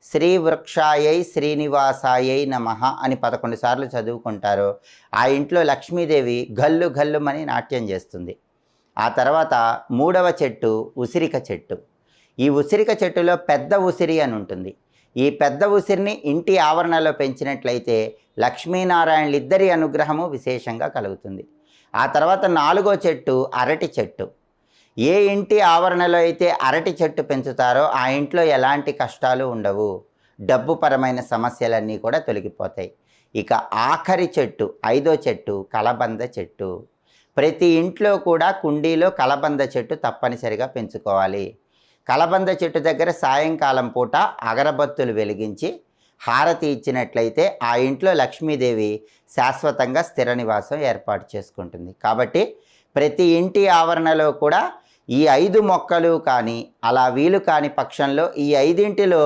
శ్రీ వృక్షాయై శ్రీనివాసాయై నమః అని 11 సార్లు చదువుకుంటారో ఆ ఇంట్లో లక్ష్మీదేవి గల్లు గల్లుమని నాట్యం చేస్తుంది. ఆ తర్వాత 3వ చెట్టు ఉసిరిక చెట్టు. ఈ ఉసిరిక చెట్టులో పెద్ద ఉసిరి అని ఉంటుంది. ఈ పెద్ద ఉసిరిని ఇంటి ఆవరణలో పెంచినట్లయితే లక్ష్మీనారాయణలిద్దరి అనుగ్రహము విశేషంగా కలుగుతుంది. ఆ తర్వాత 4వ చెట్టు అరటి చెట్టు. ఏ ఇంటి ఆవరణలో అయితే అరటి చెట్టు పెంచుతారో ఆ ఇంట్లో ఎలాంటి కష్టాలు ఉండవు, డబ్బుపరమైన సమస్యలన్నీ కూడా తొలగిపోతాయి. ఇక ఆఖరి చెట్టు 5వ చెట్టు కలబంద చెట్టు. ప్రతి ఇంట్లో కూడా కుండీలో కలబంద చెట్టు తప్పనిసరిగా పెంచుకోవాలి. కలబంద చెట్టు దగ్గర సాయంకాలం పూట అగరబత్తులు వెలిగించి హారతి ఇచ్చినట్లయితే ఆ ఇంట్లో లక్ష్మీదేవి శాశ్వతంగా స్థిర నివాసం ఏర్పాటు చేసుకుంటుంది. కాబట్టి ప్రతి ఇంటి ఆవరణలో కూడా ఈ 5 మొక్కలు కానీ అలా వీలు కాని పక్షంలో ఈ 5ంటిలో